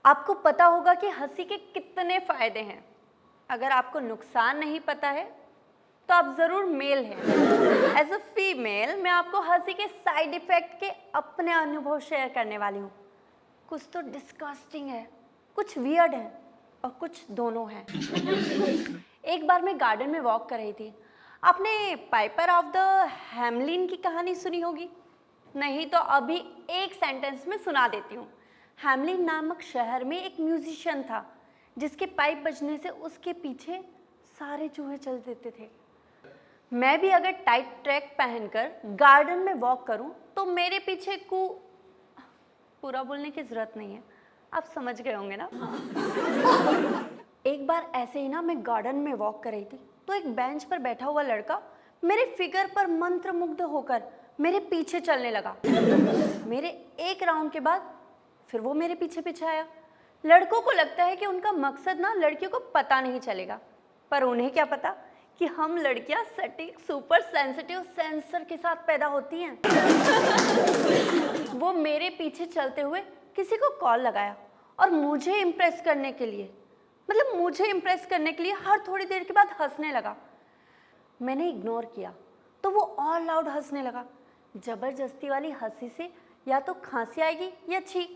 आपको पता होगा कि हंसी के कितने फायदे हैं। अगर आपको नुकसान नहीं पता है तो आप जरूर मेल हैं। एज अ फीमेल मैं आपको हंसी के साइड इफेक्ट के अपने अनुभव शेयर करने वाली हूँ। कुछ तो डिस्गस्टिंग है, कुछ वियर्ड है और कुछ दोनों है। एक बार मैं गार्डन में वॉक कर रही थी। आपने पाइपर ऑफ द हैमलिन की कहानी सुनी होगी, नहीं तो अभी एक सेंटेंस में सुना देती हूँ। हैमलिन नामक शहर में एक म्यूजिशियन था जिसके पाइप बजने से उसके पीछे सारे चूहे चल देते थे। मैं भी अगर टाइट ट्रैक पहनकर गार्डन में वॉक करूं तो मेरे पीछे पूरा बोलने की जरूरत नहीं है, आप समझ गए होंगे ना। एक बार ऐसे ही ना मैं गार्डन में वॉक कर रही थी तो एक बेंच पर बैठा हुआ लड़का मेरे फिगर पर मंत्रमुग्ध होकर मेरे पीछे चलने लगा। मेरे एक राउंड के बाद फिर वो मेरे पीछे पीछे आया। लड़कों को लगता है कि उनका मकसद ना लड़कियों को पता नहीं चलेगा, पर उन्हें क्या पता कि हम लड़कियां सटीक सुपर सेंसिटिव सेंसर के साथ पैदा होती हैं। वो मेरे पीछे चलते हुए किसी को कॉल लगाया और मुझे इम्प्रेस करने के लिए हर थोड़ी देर के बाद हंसने लगा। मैंने इग्नोर किया तो वो और लाउड हंसने लगा। जबरदस्ती वाली हंसी से या तो खांसी आएगी या छींक।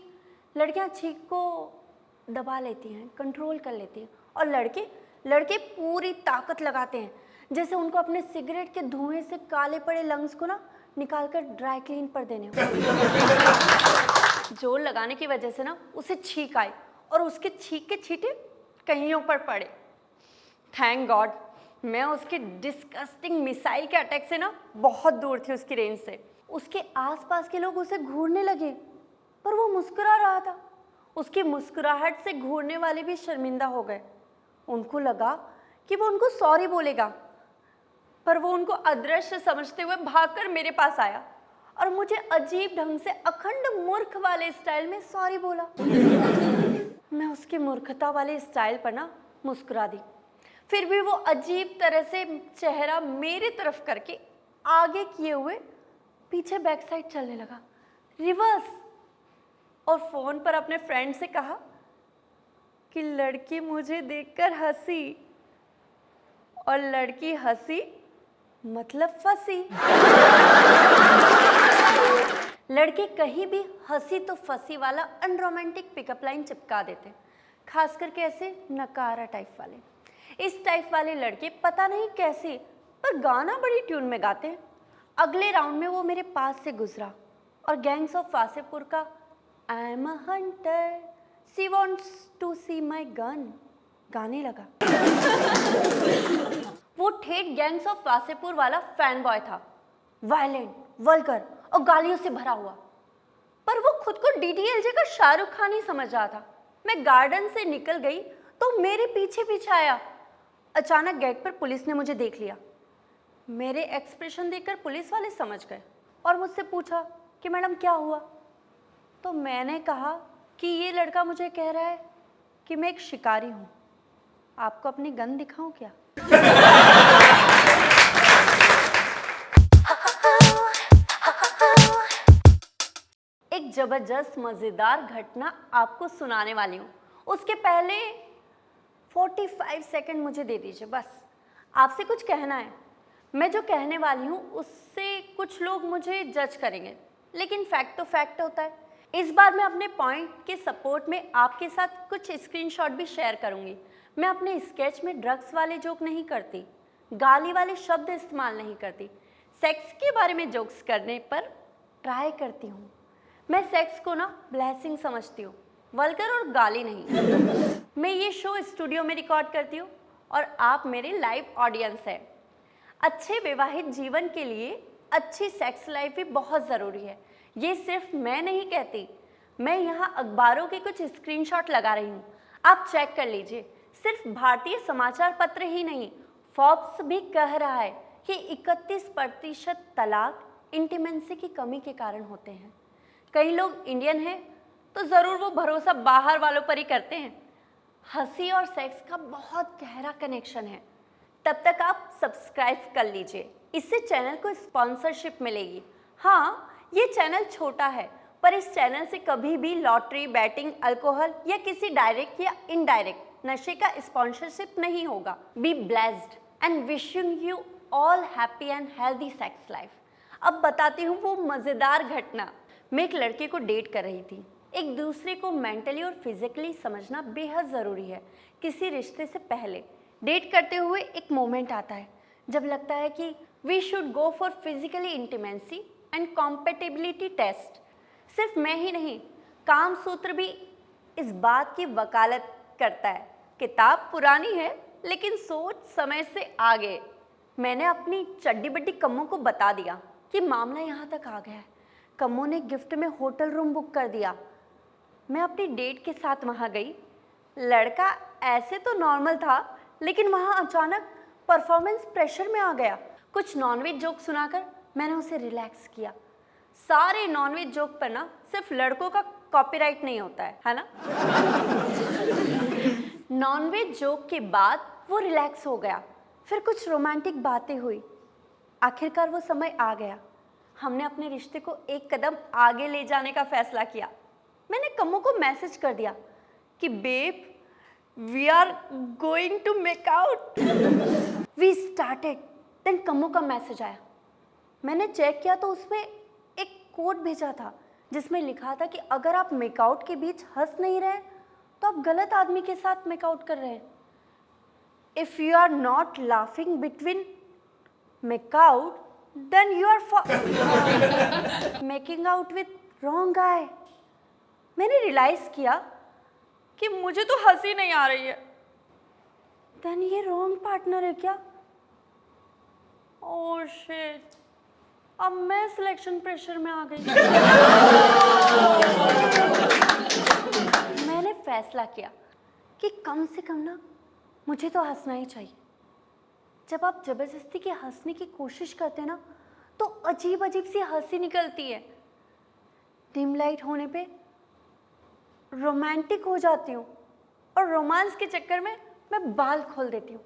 लड़कियां छींक को दबा लेती हैं, कंट्रोल कर लेती हैं, और लड़के पूरी ताकत लगाते हैं, जैसे उनको अपने सिगरेट के धुएं से काले पड़े लंग्स को ना निकाल कर ड्राई क्लीन पर देने हो। जोर लगाने की वजह से ना उसे छींक आई और उसके छींक के छींटे कईयों पर पड़े। थैंक गॉड मैं उसके डिस्गस्टिंग मिसाइल के अटैक से ना बहुत दूर थी, उसकी रेंज से। उसके आसपास के लोग उसे घूरने लगे पर वो मुस्कुरा रहा था। उसकी मुस्कुराहट से घूरने वाले भी शर्मिंदा हो गए। उनको लगा कि वो उनको सॉरी बोलेगा, पर वो उनको अदृश्य समझते हुए भागकर मेरे पास आया और मुझे अजीब ढंग से अखंड मूर्ख वाले स्टाइल में सॉरी बोला। मैं उसकी मूर्खता वाले स्टाइल पर ना मुस्कुरा दी। फिर भी वो अजीब तरह से चेहरा मेरी तरफ करके आगे किए हुए पीछे बैक साइड चलने लगा, रिवर्स, और फोन पर अपने फ्रेंड से कहा कि लड़की मुझे देखकर हंसी और लड़की हंसी मतलब फंसी। लड़के कहीं भी हंसी तो फंसी वाला अनरोमांटिक पिकअप लाइन चिपका देते, खास करके ऐसे नकारा टाइप वाले। इस टाइप वाले लड़के पता नहीं कैसे पर गाना बड़ी ट्यून में गाते हैं। अगले राउंड में वो मेरे पास से गुजरा और गैंग्स ऑफ वासेपुर का I am a hunter she wants to see my gun गाने लगा। वो ठेठ गैंग्स ऑफ वासेपुर वाला फैन बॉय था, वायलेंट, वल्गर और गालियों से भरा हुआ, पर वो खुद को डीडीएलजे का शाहरुख खान ही समझ रहा था। मैं गार्डन से निकल गई तो मेरे पीछे पीछे आया। अचानक गेट पर पुलिस ने मुझे देख लिया। मेरे एक्सप्रेशन देखकर पुलिस वाले समझ गए और मुझसे पूछा कि मैडम क्या हुआ। तो मैंने कहा कि ये लड़का मुझे कह रहा है कि मैं एक शिकारी हूँ, आपको अपनी गन दिखाऊं क्या? एक जबरदस्त मजेदार घटना आपको सुनाने वाली हूँ। उसके पहले 45 सेकंड मुझे दे दीजिए, बस आपसे कुछ कहना है। मैं जो कहने वाली हूँ उससे कुछ लोग मुझे जज करेंगे, लेकिन फैक्ट तो फैक्ट होता है। इस बार मैं अपने पॉइंट के सपोर्ट में आपके साथ कुछ स्क्रीनशॉट भी शेयर करूँगी। मैं अपने स्केच में ड्रग्स वाले जोक नहीं करती, गाली वाले शब्द इस्तेमाल नहीं करती, सेक्स के बारे में जोक्स करने पर ट्राई करती हूँ। मैं सेक्स को ना ब्लेसिंग समझती हूँ, वल्गर और गाली नहीं। मैं ये शो स्टूडियो में रिकॉर्ड करती हूँ और आप मेरे लाइव ऑडियंस है। अच्छे वैवाहिक जीवन के लिए अच्छी सेक्स लाइफ भी बहुत ज़रूरी है। ये सिर्फ मैं नहीं कहती, मैं यहाँ अखबारों के कुछ स्क्रीनशॉट लगा रही हूँ, आप चेक कर लीजिए। सिर्फ भारतीय समाचार पत्र ही नहीं, फोर्ब्स भी कह रहा है कि 31% तलाक इंटीमेंसी की कमी के कारण होते हैं। कई लोग इंडियन हैं तो ज़रूर वो भरोसा बाहर वालों पर ही करते हैं। हंसी और सेक्स का बहुत गहरा कनेक्शन है। तब तक आप सब्सक्राइब कर लीजिए, इससे चैनल को स्पॉन्सरशिप मिलेगी। हाँ, ये चैनल छोटा है पर इस चैनल से कभी भी लॉटरी, बैटिंग, अल्कोहल या किसी डायरेक्ट या इनडायरेक्ट नशे का स्पॉन्सरशिप नहीं होगा। Be blessed and wishing you all happy and healthy sex life. अब बताती हूँ वो मज़ेदार घटना। मैं एक लड़के को डेट कर रही थी। एक दूसरे को मेंटली और फिजिकली समझना बेहद ज़रूरी है। किसी रिश्ते से पहले डेट करते हुए एक मोमेंट आता है जब लगता है कि we should go for physically intimacy and compatibility test. सिर्फ मैं ही नहीं, काम सूत्र भी इस बात की वकालत करता है। किताब पुरानी है लेकिन सोच समय से आगे। मैंने अपनी चड्डी बड्डी कम्मों को बता दिया कि मामला यहाँ तक आ गया है। कम्मों ने गिफ्ट में होटल रूम बुक कर दिया। मैं अपनी डेट के साथ वहाँ गई। लड़का ऐसे तो नॉर्मल था लेकिन वहाँ अचानक परफॉर्मेंस प्रेशर में आ गया। कुछ नॉनवेज जोक सुनाकर मैंने उसे रिलैक्स किया। सारे नॉनवेज जोक पर ना सिर्फ लड़कों का कॉपीराइट नहीं होता है ना। नॉनवेज जोक के बाद वो रिलैक्स हो गया। फिर कुछ रोमांटिक बातें हुई। आखिरकार वो समय आ गया। हमने अपने रिश्ते को एक कदम आगे ले जाने का फैसला किया। मैंने कम्मो को मैसेज कर दिया कि babe we are going to make out. We started. Then Kammo का मैसेज आया। मैंने चेक किया तो उसमें एक कोड भेजा था जिसमें लिखा था कि अगर आप मेकआउट के बीच हंस नहीं रहे तो आप गलत आदमी के साथ मेकआउट कर रहे हैं। If you are not laughing between make out then you are making out with wrong guy। मैंने रियलाइज किया कि मुझे तो हंसी नहीं आ रही है। then ये रॉन्ग पार्टनर है क्या? ओह शिट, अब मैं सिलेक्शन प्रेशर में आ गई। मैंने फैसला किया कि कम से कम ना मुझे तो हंसना ही चाहिए। जब आप जबरदस्ती के हंसने की कोशिश करते हैं ना तो अजीब अजीब सी हंसी निकलती है। डिम लाइट होने पे रोमांटिक हो जाती हूँ और रोमांस के चक्कर में मैं बाल खोल देती हूँ।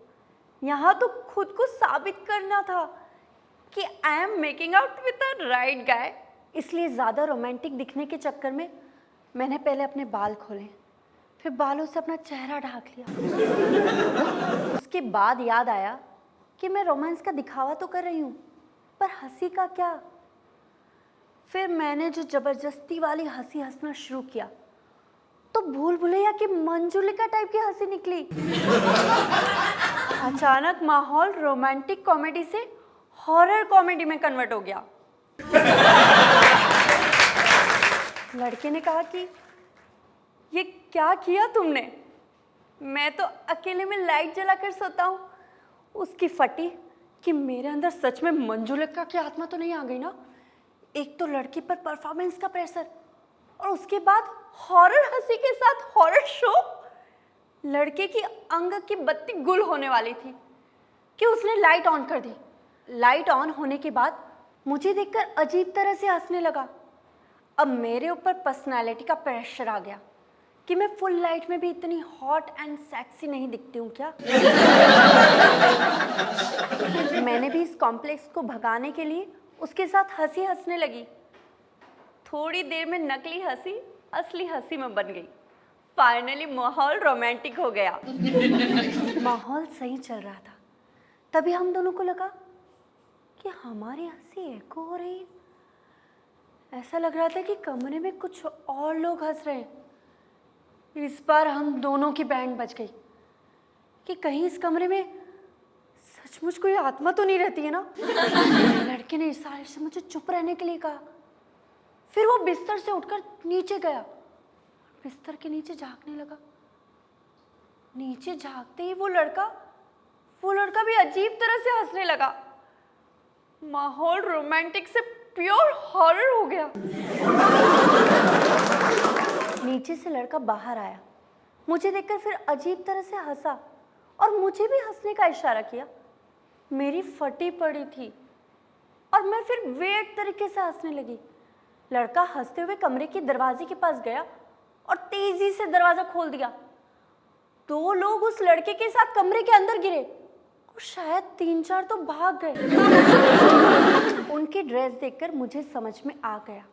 यहाँ तो खुद को साबित करना था कि I am making out with the right guy. इसलिए ज़्यादा रोमांटिक दिखने के चक्कर में मैंने पहले अपने बाल खोले, फिर बालों से अपना चेहरा ढक लिया। उसके बाद याद आया कि मैं रोमांस का दिखावा तो कर रही हूँ पर हंसी का क्या। फिर मैंने जो जबरदस्ती वाली हंसी हंसना शुरू किया तो भूल भुलैया की मंजुलिका टाइप की हंसी निकली। अचानक माहौल रोमांटिक कॉमेडी से हॉरर कॉमेडी में कन्वर्ट हो गया। लड़के ने कहा कि ये क्या किया तुमने? मैं तो अकेले में लाइट जलाकर सोता हूँ। उसकी फटी कि मेरे अंदर सच में मंजुलिका की आत्मा तो नहीं आ गई ना। एक तो लड़की पर परफॉर्मेंस का प्रेशर और उसके बाद हॉरर हंसी के साथ हॉरर शो। लड़के की अंग की बत्ती गुल होने वाली थी कि उसने लाइट ऑन कर दी। लाइट ऑन होने के बाद मुझे देखकर अजीब तरह से हंसने लगा। अब मेरे ऊपर पर्सनालिटी का प्रेशर आ गया कि मैं फुल लाइट में भी इतनी हॉट एंड सेक्सी नहीं दिखती हूँ क्या। मैंने भी इस कॉम्प्लेक्स को भगाने के लिए उसके साथ हंसी हंसने लगी। थोड़ी देर में नकली हंसी असली हंसी में बन गई। फाइनली माहौल रोमांटिक हो गया। माहौल सही चल रहा था। तभी हम दोनों को लगा कि हमारी हंसी एको हो रही है। ऐसा लग रहा था कि कमरे में कुछ और लोग हंस रहे हैं। इस बार हम दोनों की बैंड बज गई कि कहीं इस कमरे में सचमुच कोई आत्मा तो नहीं रहती है ना। लड़के ने इशारे से मुझे चुप रहने के लिए कहा। फिर वो बिस्तर से उठकर नीचे गया, बिस्तर के नीचे झांकने लगा। नीचे झांकते ही वो लड़का भी अजीब तरह से हंसने लगा। माहौल रोमांटिक से प्योर हॉरर हो गया। नीचे से लड़का बाहर आया, मुझे देखकर फिर अजीब तरह से हंसा और मुझे भी हंसने का इशारा किया। मेरी फटी पड़ी थी और मैं फिर वेट तरीके से हंसने लगी। लड़का हंसते हुए कमरे के दरवाजे के पास गया और तेजी से दरवाजा खोल दिया। 2 लोग उस लड़के के साथ कमरे के अंदर गिरे और शायद 3-4 तो भाग गए। उनकी ड्रेस देखकर मुझे समझ में आ गया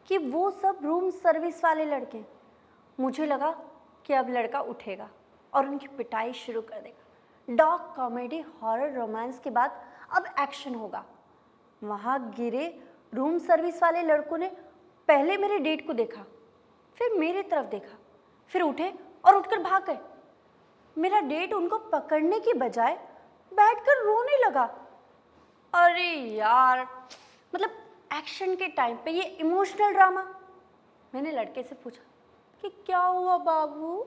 कि वो सब रूम सर्विस वाले लड़के। मुझे लगा कि अब लड़का उठेगा और उनकी पिटाई शुरू कर देगा। डार्क कॉमेडी, हॉरर, रोमांस के बाद अब एक्शन होगा। वहाँ गिरे रूम सर्विस वाले लड़कों ने पहले मेरे डेट को देखा, फिर मेरी तरफ देखा, फिर उठे और उठकर भाग गए। मेरा डेट उनको पकड़ने की बजाय बैठकर रोने लगा। अरे यार, मतलब एक्शन के टाइम पे ये इमोशनल ड्रामा। मैंने लड़के से पूछा कि क्या हुआ बाबू?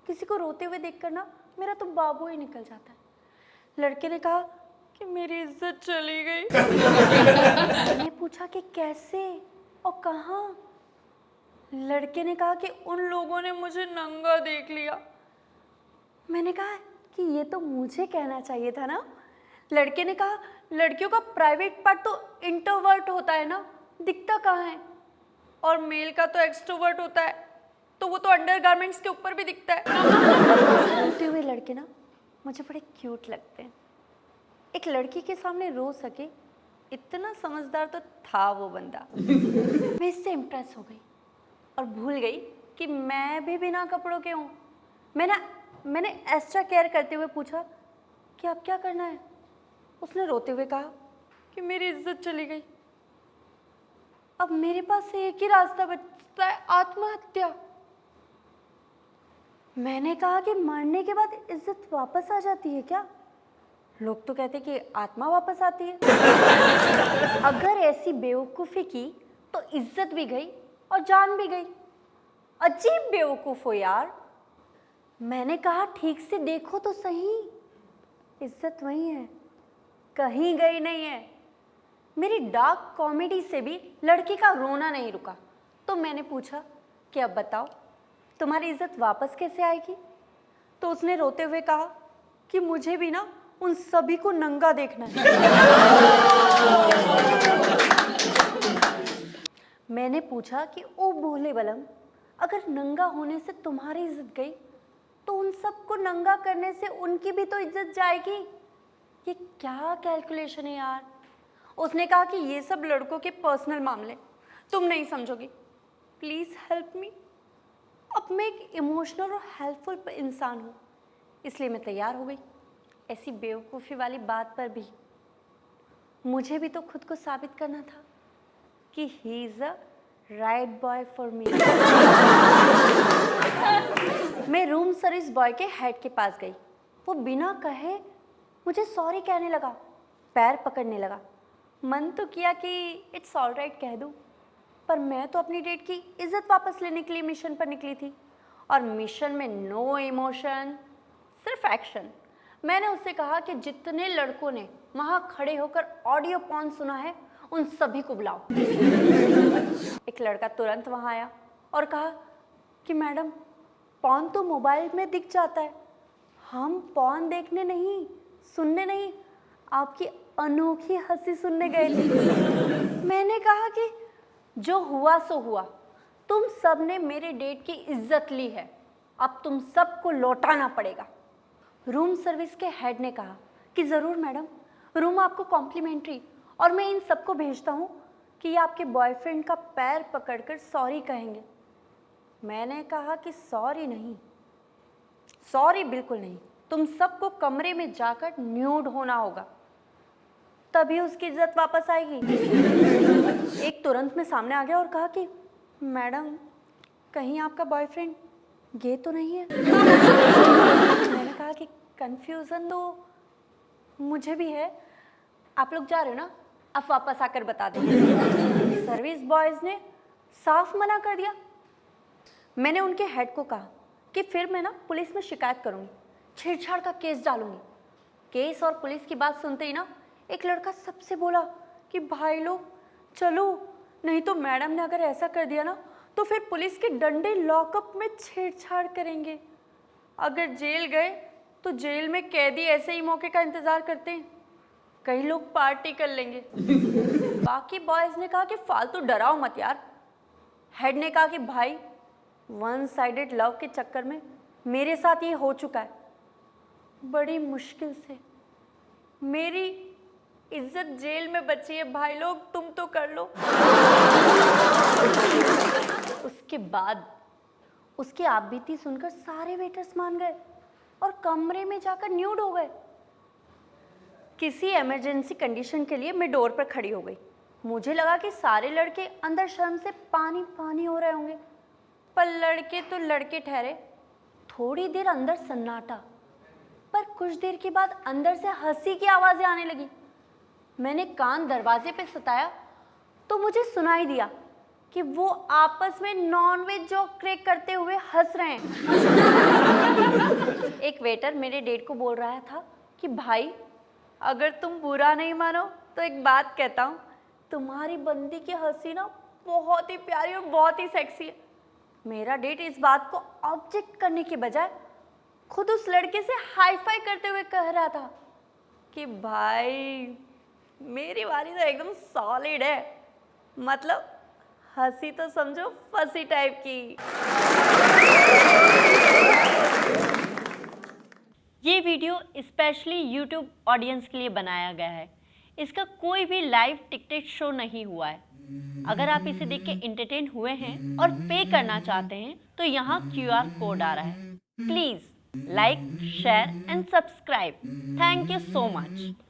किसी को रोते हुए देखकर ना मेरा तो बाबू ही निकल जाता है। लड़के ने कहा कि मेरी इज्जत चली गई। मैंने पूछा कि कैसे और कहाँ? लड़के ने कहा कि उन लोगों ने मुझे नंगा देख लिया। मैंने कहा कि ये तो मुझे कहना चाहिए था ना। लड़के ने कहा लड़कियों का प्राइवेट पार्ट तो इंट्रोवर्ट होता है ना, दिखता कहाँ है? और मेल का तो एक्सट्रोवर्ट होता है, तो वो तो अंडरगारमेंट्स के ऊपर भी दिखता है। रोते हुए लड़के ना मुझे बड़े क्यूट लगते हैं। एक लड़की के सामने रो सके इतना समझदार तो था वो बंदा। मैं इससे इम्प्रेस हो गई और भूल गई कि मैं भी बिना कपड़ों के हूँ। मैंने एक्स्ट्रा केयर करते हुए पूछा कि अब क्या करना है? उसने रोते हुए कहा कि मेरी इज्जत चली गई। अब मेरे पास एक ही रास्ता बचता है, आत्महत्या। मैंने कहा कि मरने के बाद इज्जत वापस आ जाती है क्या? लोग तो कहते कि आत्मा वापस आती है। अगर ऐसी बेवकूफ़ी की तो इज्जत भी गई और जान भी गई। अजीब बेवकूफ़ हो यार। मैंने कहा ठीक से देखो तो सही, इज्जत वही है, कहीं गई नहीं है। मेरी डार्क कॉमेडी से भी लड़की का रोना नहीं रुका, तो मैंने पूछा कि अब बताओ तुम्हारी इज्जत वापस कैसे आएगी? तो उसने रोते हुए कहा कि मुझे भी ना उन सभी को नंगा देखना है। मैंने पूछा कि ओ भोले बलम, अगर नंगा होने से तुम्हारी इज्जत गई तो उन सबको नंगा करने से उनकी भी तो इज्जत जाएगी। ये क्या कैलकुलेशन है यार? उसने कहा कि ये सब लड़कों के पर्सनल मामले, तुम नहीं समझोगी, प्लीज हेल्प मी। अब मैं एक इमोशनल और हेल्पफुल इंसान हूँ, इसलिए मैं तैयार हो गई। ऐसी बेवकूफ़ी वाली बात पर भी मुझे भी तो खुद को साबित करना था कि he is a right boy for me. मैं रूम सर्विस बॉय के हेड के पास गई। वो बिना कहे मुझे सॉरी कहने लगा, पैर पकड़ने लगा। मन तो किया कि इट्स ऑल राइट कह दूँ, पर मैं तो अपनी डेट की इज्जत वापस लेने के लिए मिशन पर निकली थी, और मिशन में नो इमोशन, सिर्फ एक्शन। मैंने उससे कहा कि जितने लड़कों ने वहाँ खड़े होकर ऑडियो पॉन सुना है उन सभी को बुलाओ। एक लड़का तुरंत वहाँ आया और कहा कि मैडम, पॉन तो मोबाइल में दिख जाता है, हम पॉन देखने नहीं, सुनने नहीं, आपकी अनोखी हंसी सुनने गए थे। मैंने कहा कि जो हुआ सो हुआ, तुम सब ने मेरे डेट की इज्जत ली है, अब तुम सबको लौटाना पड़ेगा। रूम सर्विस के हेड ने कहा कि ज़रूर मैडम, रूम आपको कॉम्प्लीमेंट्री, और मैं इन सबको भेजता हूँ कि ये आपके बॉयफ्रेंड का पैर पकड़कर सॉरी कहेंगे। मैंने कहा कि सॉरी नहीं, सॉरी बिल्कुल नहीं, तुम सबको कमरे में जाकर न्यूड होना होगा, तभी उसकी इज्जत वापस आएगी। एक तुरंत में सामने आ गया और कहा कि मैडम, कहीं आपका बॉयफ्रेंड गे तो नहीं है? मैंने कहा कि कंफ्यूजन तो मुझे भी है, आप लोग जा रहे हो ना, अब वापस आकर बता देंगे। सर्विस बॉयज ने साफ मना कर दिया। मैंने उनके हेड को कहा कि फिर मैं ना पुलिस में शिकायत करूंगी, छेड़छाड़ का केस डालूंगी। केस और पुलिस की बात सुनते ही ना एक लड़का सबसे बोला कि भाई लोग चलो, नहीं तो मैडम ने अगर ऐसा कर दिया ना तो फिर पुलिस के डंडे लॉकअप में छेड़छाड़ करेंगे। अगर जेल गए तो जेल में कैदी ऐसे ही मौके का इंतजार करते हैं, कई लोग पार्टी कर लेंगे। बाकी बॉयज ने कहा कि फालतू डराओ मत यार। हेड ने कहा कि भाई, वन साइडेड लव के चक्कर में मेरे साथ ये हो चुका है, बड़ी मुश्किल से मेरी इज्जत जेल में बची है भाई लोग, तुम तो कर लो। उसके बाद उसकी आपबीती सुनकर सारे वेटर्स मान गए और कमरे में जाकर न्यूड हो गए। किसी इमरजेंसी कंडीशन के लिए मैं डोर पर खड़ी हो गई। मुझे लगा कि सारे लड़के अंदर शर्म से पानी पानी हो रहे होंगे, पर लड़के तो लड़के ठहरे। थोड़ी देर अंदर सन्नाटा, पर कुछ देर के बाद अंदर से हंसी की आवाज़ें आने लगी। मैंने कान दरवाजे पे सताया तो मुझे सुनाई दिया कि वो आपस में नॉनवेज जोक क्रैक करते हुए हंस रहे हैं। एक वेटर मेरे डेट को बोल रहा था कि भाई अगर तुम बुरा नहीं मानो तो एक बात कहता हूँ, तुम्हारी बंदी की हंसी ना बहुत ही प्यारी और बहुत ही सेक्सी है। मेरा डेट इस बात को ऑब्जेक्ट करने के बजाय खुद उस लड़के से हाई फाई करते हुए कह रहा था कि भाई मेरी वाली तो एकदम सॉलिड है, मतलब हंसी तो समझो फंसी टाइप की। ये वीडियो स्पेशली YouTube ऑडियंस के लिए बनाया गया है। इसका कोई भी लाइव टिकटेड शो नहीं हुआ है। अगर आप इसे देख के एंटरटेन हुए हैं और पे करना चाहते हैं तो यहाँ QR कोड आ रहा है। Please like, share and subscribe. Thank you so much.